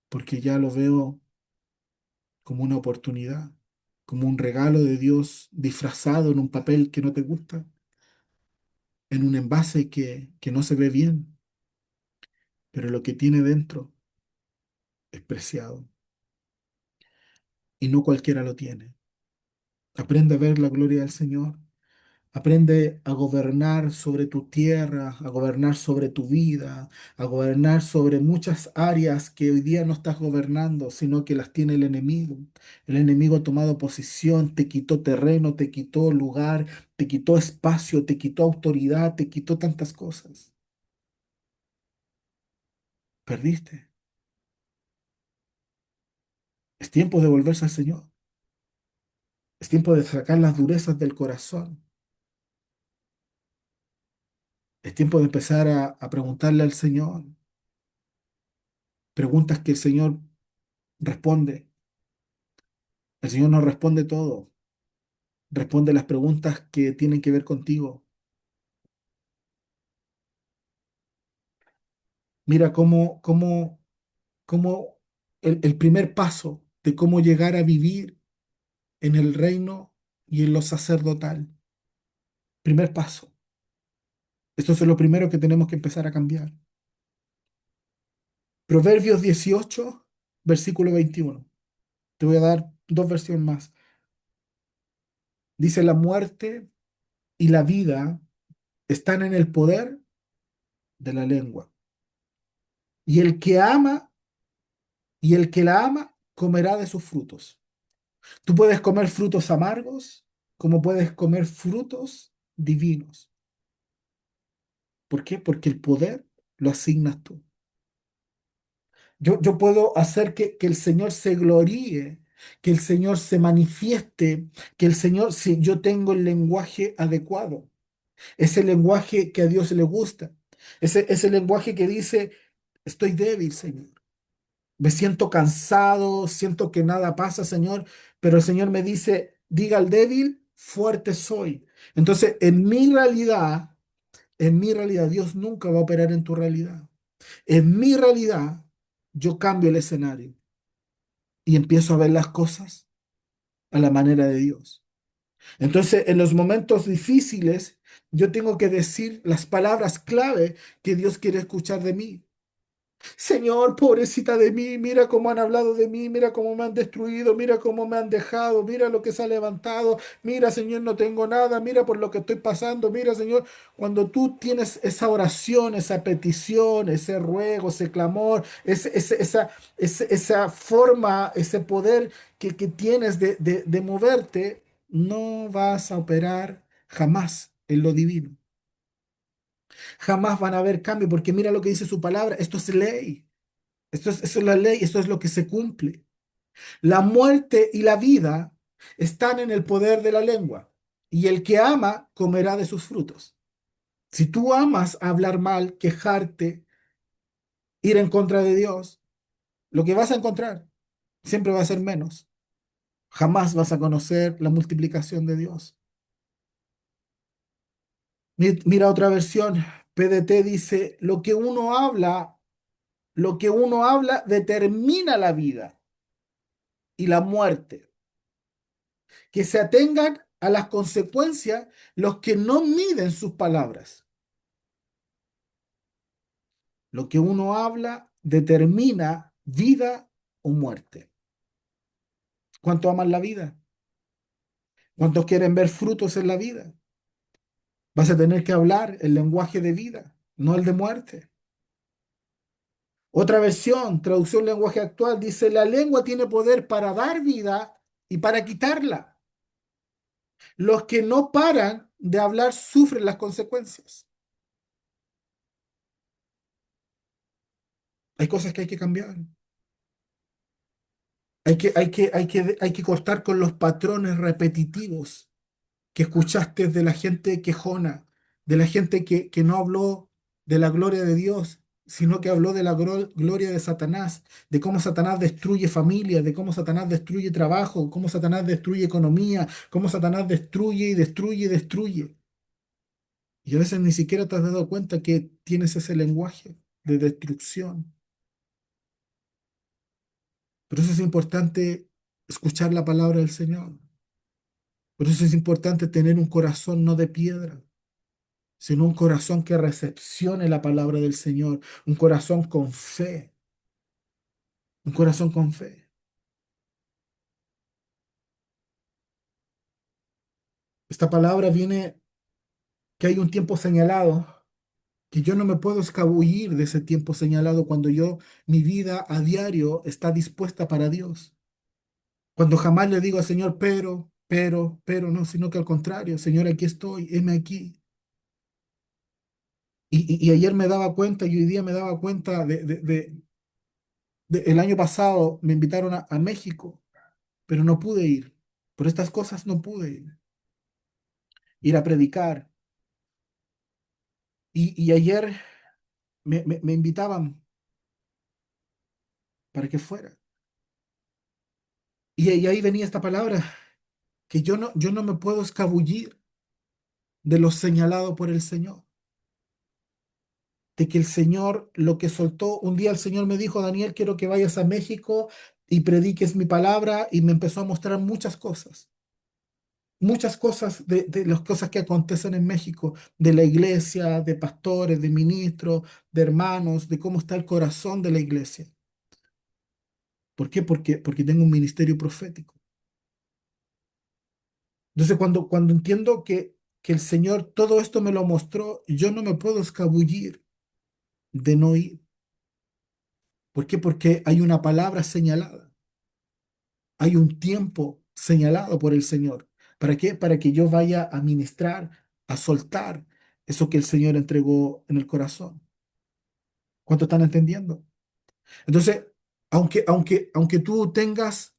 Porque ya lo veo como una oportunidad, como un regalo de Dios disfrazado en un papel que no te gusta, en un envase que no se ve bien, pero lo que tiene dentro es preciado y no cualquiera lo tiene. Aprende a ver la gloria del Señor. Aprende a gobernar sobre tu tierra, a gobernar sobre tu vida, a gobernar sobre muchas áreas que hoy día no estás gobernando, sino que las tiene el enemigo. El enemigo ha tomado posición, te quitó terreno, te quitó lugar, te quitó espacio, te quitó autoridad, te quitó tantas cosas. Perdiste. Es tiempo de volverse al Señor. Es tiempo de sacar las durezas del corazón. Es tiempo de empezar a preguntarle al Señor preguntas que el Señor responde. El Señor no responde todo, responde las preguntas que tienen que ver contigo. Mira cómo el primer paso de cómo llegar a vivir en el reino y en lo sacerdotal. Primer paso. Esto es lo primero que tenemos que empezar a cambiar. Proverbios 18, versículo 21. Te voy a dar dos versiones más. Dice, la muerte y la vida están en el poder de la lengua. Y el que ama y el que la ama comerá de sus frutos. Tú puedes comer frutos amargos, como puedes comer frutos divinos. ¿Por qué? Porque el poder lo asignas tú. Yo puedo hacer que el Señor se gloríe, que el Señor se manifieste, que el Señor, si yo tengo el lenguaje adecuado, ese lenguaje que a Dios le gusta, ese lenguaje que dice, estoy débil, Señor. Me siento cansado, siento que nada pasa, Señor, pero el Señor me dice, diga al débil, fuerte soy. Entonces, en mi realidad, Dios nunca va a operar en tu realidad. En mi realidad, yo cambio el escenario y empiezo a ver las cosas a la manera de Dios. Entonces, en los momentos difíciles, yo tengo que decir las palabras clave que Dios quiere escuchar de mí. Señor, pobrecita de mí, mira cómo han hablado de mí, mira cómo me han destruido, mira cómo me han dejado, mira lo que se ha levantado, mira, Señor, no tengo nada, mira por lo que estoy pasando, mira, Señor, cuando tú tienes esa oración, esa petición, ese ruego, ese clamor, esa forma, ese poder que tienes de moverte, no vas a operar jamás en lo divino. Jamás van a haber cambio, porque mira lo que dice su palabra, esto es ley. Eso es la ley, esto es lo que se cumple. La muerte y la vida están en el poder de la lengua, y el que ama comerá de sus frutos. Si tú amas hablar mal, quejarte, ir en contra de Dios, lo que vas a encontrar siempre va a ser menos. Jamás vas a conocer la multiplicación de Dios. Mira otra versión. PDT dice, lo que uno habla determina la vida y la muerte. Que se atengan a las consecuencias los que no miden sus palabras. Lo que uno habla determina vida o muerte. ¿Cuántos aman la vida? ¿Cuántos quieren ver frutos en la vida? Vas a tener que hablar el lenguaje de vida, no el de muerte. Otra versión, traducción lenguaje actual, dice, la lengua tiene poder para dar vida y para quitarla. Los que no paran de hablar sufren las consecuencias. Hay cosas que hay que cambiar. Hay que cortar con los patrones repetitivos que escuchaste de la gente quejona, de la gente que no habló de la gloria de Dios, sino que habló de la gloria de Satanás, de cómo Satanás destruye familias, de cómo Satanás destruye trabajo, cómo Satanás destruye economía, cómo Satanás destruye y destruye y destruye. Y a veces ni siquiera te has dado cuenta que tienes ese lenguaje de destrucción. Por eso es importante escuchar la palabra del Señor. Por eso es importante tener un corazón no de piedra, sino un corazón que recepcione la palabra del Señor, un corazón con fe, un corazón con fe. Esta palabra viene que hay un tiempo señalado, que yo no me puedo escabullir de ese tiempo señalado cuando mi vida a diario está dispuesta para Dios. Cuando jamás le digo al Señor, pero, no, sino que al contrario, Señor, aquí estoy, heme aquí. Y ayer me daba cuenta y hoy día me daba cuenta el año pasado me invitaron a México, pero no pude ir. Por estas cosas no pude ir a predicar. Y ayer me invitaban para que fuera. Y ahí venía esta palabra, que yo no me puedo escabullir de lo señalado por el Señor. De que el Señor, lo que soltó, un día el Señor me dijo, Daniel, quiero que vayas a México y prediques mi palabra, y me empezó a mostrar muchas cosas de las cosas que acontecen en México, de la iglesia, de pastores, de ministros, de hermanos, de cómo está el corazón de la iglesia. ¿Por qué? Porque tengo un ministerio profético. Entonces, cuando entiendo que el Señor todo esto me lo mostró, yo no me puedo escabullir de no ir. ¿Por qué? Porque hay una palabra señalada, hay un tiempo señalado por el Señor. ¿Para qué? Para que yo vaya a ministrar, a soltar eso que el Señor entregó en el corazón. ¿Cuánto están entendiendo? Entonces, aunque tú tengas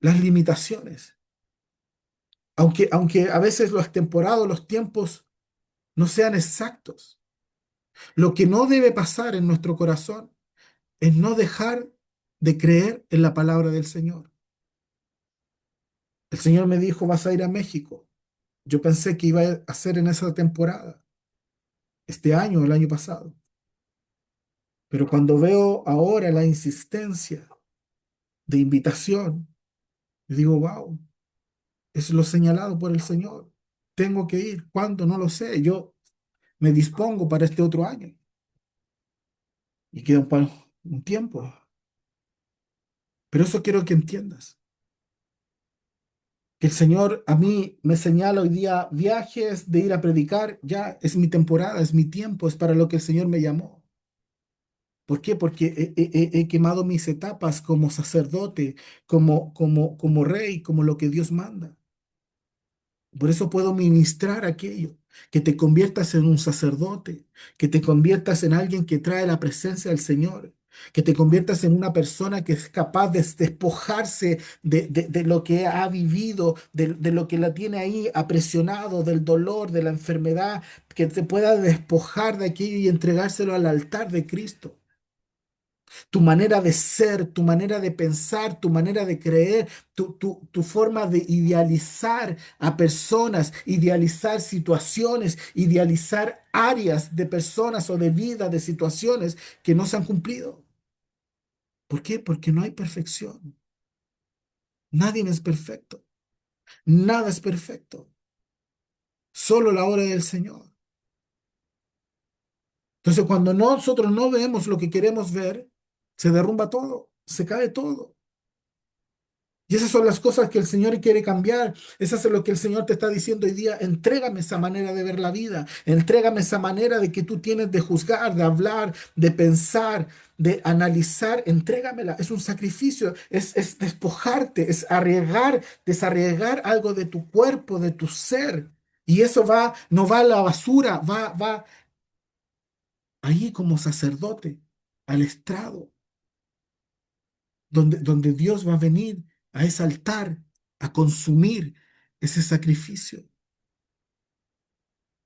las limitaciones, aunque a veces los temporados, los tiempos no sean exactos, lo que no debe pasar en nuestro corazón es no dejar de creer en la palabra del Señor. El Señor me dijo, vas a ir a México. Yo pensé que iba a ser en esa temporada, este año o el año pasado. Pero cuando veo ahora la insistencia de invitación, yo digo, wow, es lo señalado por el Señor. Tengo que ir. ¿Cuándo? No lo sé. Yo me dispongo para este otro año. Y queda un tiempo. Pero eso quiero que entiendas. Que el Señor a mí me señala hoy día viajes de ir a predicar. Ya es mi temporada, es mi tiempo, es para lo que el Señor me llamó. ¿Por qué? Porque he quemado mis etapas como sacerdote, como rey, como lo que Dios manda. Por eso puedo ministrar aquello, que te conviertas en un sacerdote, que te conviertas en alguien que trae la presencia del Señor, que te conviertas en una persona que es capaz de despojarse de lo que ha vivido, de lo que la tiene ahí apresionado, del dolor, de la enfermedad, que te pueda despojar de aquello y entregárselo al altar de Cristo. Tu manera de ser, tu manera de pensar, tu manera de creer, tu forma de idealizar a personas, idealizar situaciones, idealizar áreas de personas o de vida, de situaciones que no se han cumplido. ¿Por qué? Porque no hay perfección. Nadie es perfecto. Nada es perfecto. Solo la obra del Señor. Entonces, cuando nosotros no vemos lo que queremos ver, se derrumba todo, se cae todo. Y esas son las cosas que el Señor quiere cambiar. Eso es lo que el Señor te está diciendo hoy día. Entrégame esa manera de ver la vida. Entrégame esa manera de que tú tienes de juzgar, de hablar, de pensar, de analizar. Entrégamela. Es un sacrificio. Es despojarte, es arriesgar, desarraigar algo de tu cuerpo, de tu ser. Y eso no va a la basura, va ahí como sacerdote, al estrado donde Dios va a venir a ese altar a consumir ese sacrificio.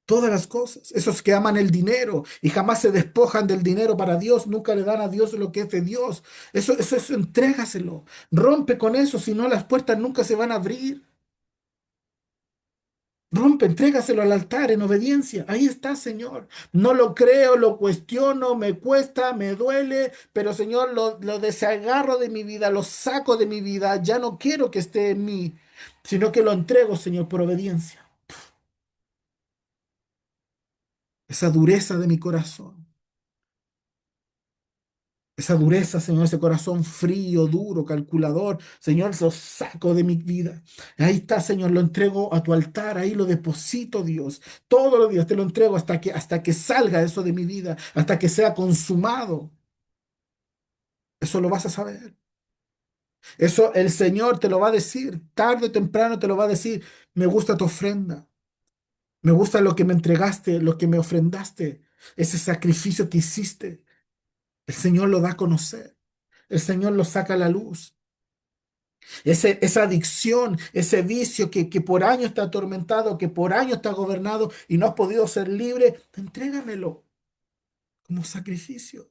Todas las cosas, esos que aman el dinero y jamás se despojan del dinero para Dios, nunca le dan a Dios lo que es de Dios. Eso entrégaselo. Rompe con eso, si no las puertas nunca se van a abrir. Rompe, entrégaselo al altar en obediencia. Ahí está, Señor. No lo creo, lo cuestiono, me cuesta, me duele, pero Señor, lo desagarro de mi vida, lo saco de mi vida. Ya no quiero que esté en mí, sino que lo entrego, Señor, por obediencia. Esa dureza de mi corazón. Esa dureza, Señor, ese corazón frío, duro, calculador, Señor, lo saco de mi vida. Ahí está, Señor, lo entrego a tu altar, ahí lo deposito, Dios. Todos los días te lo entrego hasta que salga eso de mi vida, hasta que sea consumado. Eso lo vas a saber. Eso el Señor te lo va a decir. Tarde o temprano te lo va a decir. Me gusta tu ofrenda. Me gusta lo que me entregaste, lo que me ofrendaste, ese sacrificio que hiciste. El Señor lo da a conocer. El Señor lo saca a la luz. Esa adicción, ese vicio que por años te ha atormentado, que por años te ha gobernado y no has podido ser libre, entrégamelo como sacrificio.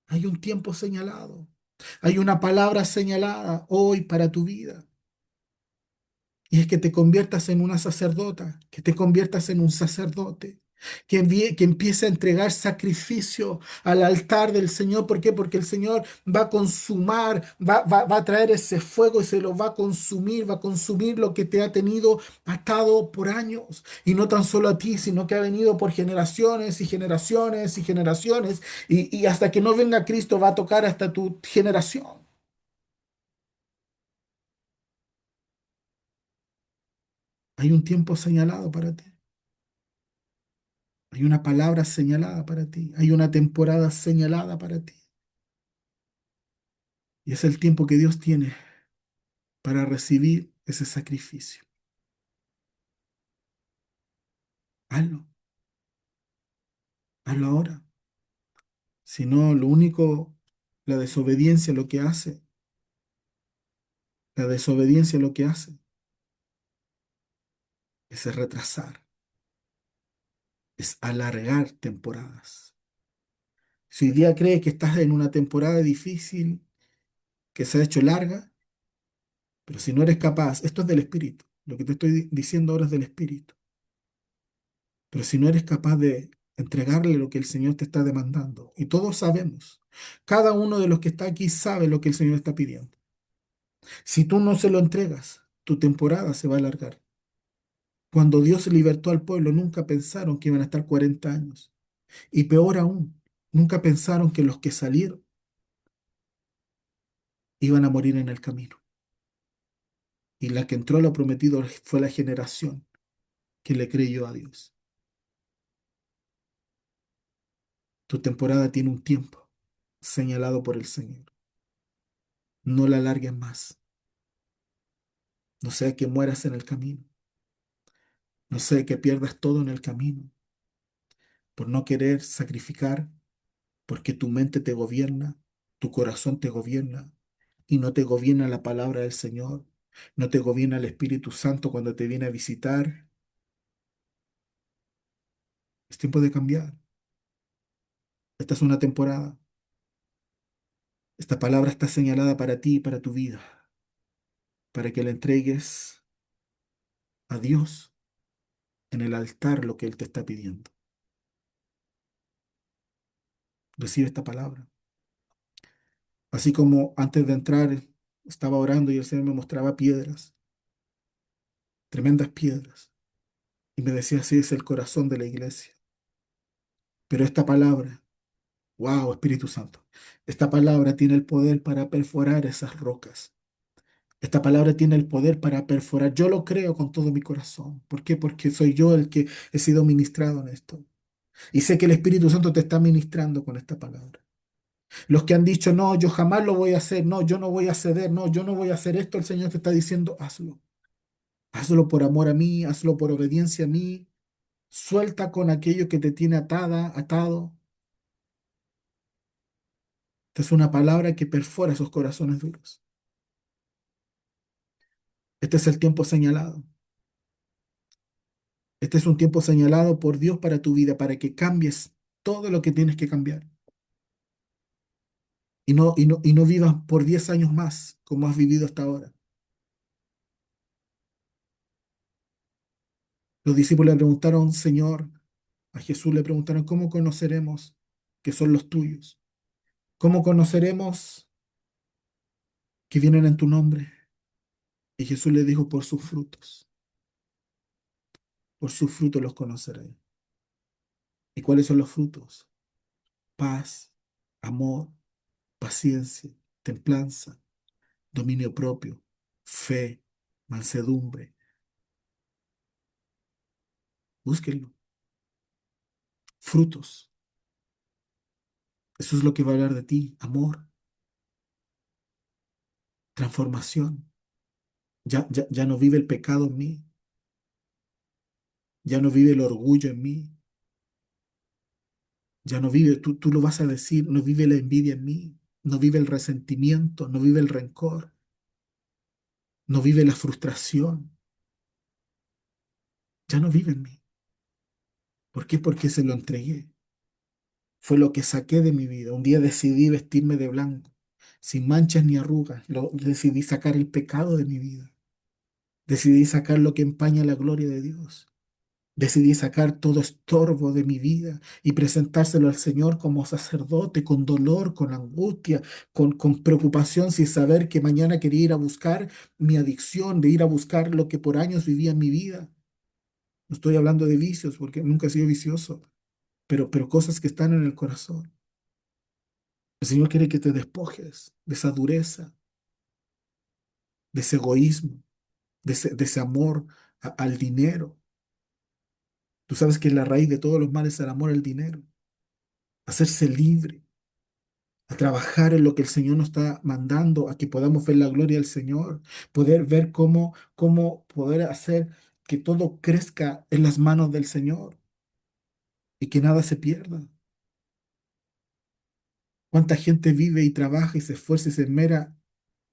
Hay un tiempo señalado. Hay una palabra señalada hoy para tu vida. Y es que te conviertas en una sacerdota, que te conviertas en un sacerdote, que empiece a entregar sacrificio al altar del Señor. ¿Por qué? Porque el Señor va a consumar, va a traer ese fuego y se lo va a consumir lo que te ha tenido atado por años. Y no tan solo a ti, sino que ha venido por generaciones y generaciones y generaciones. Y hasta que no venga Cristo va a tocar hasta tu generación. Hay un tiempo señalado para ti. Hay una palabra señalada para ti. Hay una temporada señalada para ti. Y es el tiempo que Dios tiene para recibir ese sacrificio. Hazlo, hazlo ahora. Si no, lo único, la desobediencia lo que hace, la desobediencia lo que hace es retrasar, es alargar temporadas. Si hoy día crees que estás en una temporada difícil, que se ha hecho larga, pero si no eres capaz, esto es del Espíritu, lo que te estoy diciendo ahora es del Espíritu. Pero si no eres capaz de entregarle lo que el Señor te está demandando, y todos sabemos, cada uno de los que está aquí sabe lo que el Señor está pidiendo. Si tú no se lo entregas, tu temporada se va a alargar. Cuando Dios libertó al pueblo, nunca pensaron que iban a estar 40 años. Y peor aún, nunca pensaron que los que salieron iban a morir en el camino. Y la que entró a lo prometido fue la generación que le creyó a Dios. Tu temporada tiene un tiempo señalado por el Señor. No la alargues más. No sea que mueras en el camino. No sea que pierdas todo en el camino por no querer sacrificar, porque tu mente te gobierna, tu corazón te gobierna y no te gobierna la palabra del Señor. No te gobierna el Espíritu Santo cuando te viene a visitar. Es tiempo de cambiar. Esta es una temporada. Esta palabra está señalada para ti y para tu vida, para que le entregues a Dios en el altar lo que Él te está pidiendo. Recibe esta palabra. Así como antes de entrar estaba orando y el Señor me mostraba piedras, tremendas piedras, y me decía, así es el corazón de la iglesia. Pero esta palabra, wow, Espíritu Santo, esta palabra tiene el poder para perforar esas rocas. Esta palabra tiene el poder para perforar. Yo lo creo con todo mi corazón. ¿Por qué? Porque soy yo el que he sido ministrado en esto. Y sé que el Espíritu Santo te está ministrando con esta palabra. Los que han dicho, no, yo jamás lo voy a hacer, no, yo no voy a ceder, no, yo no voy a hacer esto, el Señor te está diciendo, hazlo. Hazlo por amor a mí, hazlo por obediencia a mí. Suelta con aquello que te tiene atada, atado. Esta es una palabra que perfora esos corazones duros. Este es el tiempo señalado. Este es un tiempo señalado por Dios para tu vida, para que cambies todo lo que tienes que cambiar. Y no vivas por 10 años más como has vivido hasta ahora. Los discípulos le preguntaron, Señor, a Jesús le preguntaron, ¿cómo conoceremos que son los tuyos? ¿Cómo conoceremos que vienen en tu nombre? Y Jesús le dijo, por sus frutos los conoceréis. ¿Y cuáles son los frutos? Paz, amor, paciencia, templanza, dominio propio, fe, mansedumbre. Búsquenlo. Frutos. Eso es lo que va a hablar de ti. Amor, transformación. Ya no vive el pecado en mí. Ya no vive el orgullo en mí. Ya no vive, tú lo vas a decir, no vive la envidia en mí. No vive el resentimiento, no vive el rencor, no vive la frustración. Ya no vive en mí. ¿Por qué? Porque se lo entregué. Fue lo que saqué de mi vida. Un día decidí vestirme de blanco, sin manchas ni arrugas. Decidí sacar el pecado de mi vida. Decidí sacar lo que empaña la gloria de Dios. Decidí sacar todo estorbo de mi vida y presentárselo al Señor como sacerdote, con dolor, con angustia, con preocupación, sin saber que mañana quería ir a buscar mi adicción, de ir a buscar lo que por años vivía en mi vida. No estoy hablando de vicios, porque nunca he sido vicioso, pero cosas que están en el corazón. El Señor quiere que te despojes de esa dureza, de ese egoísmo, de ese amor al dinero. Tú sabes que la raíz de todos los males es el amor al dinero. Hacerse libre, a trabajar en lo que el Señor nos está mandando, a que podamos ver la gloria del Señor, poder ver cómo poder hacer que todo crezca en las manos del Señor y que nada se pierda. ¿Cuánta gente vive y trabaja y se esfuerza y se esmera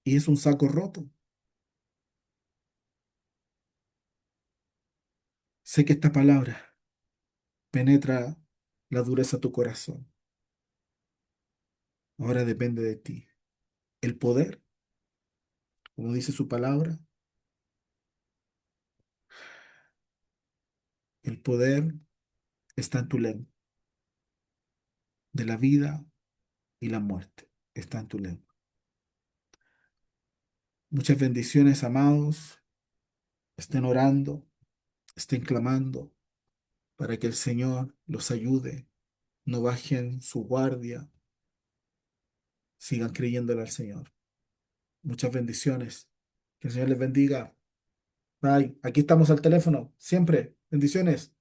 y es un saco roto? Sé que esta palabra penetra la dureza de tu corazón. Ahora depende de ti. El poder, como dice su palabra, el poder está en tu lengua. De la vida y la muerte está en tu lengua. Muchas bendiciones, amados. Estén orando, estén clamando para que el Señor los ayude. No bajen su guardia, sigan creyéndole al Señor. Muchas bendiciones. Que el Señor les bendiga. Bye. Aquí estamos al teléfono, siempre. Bendiciones.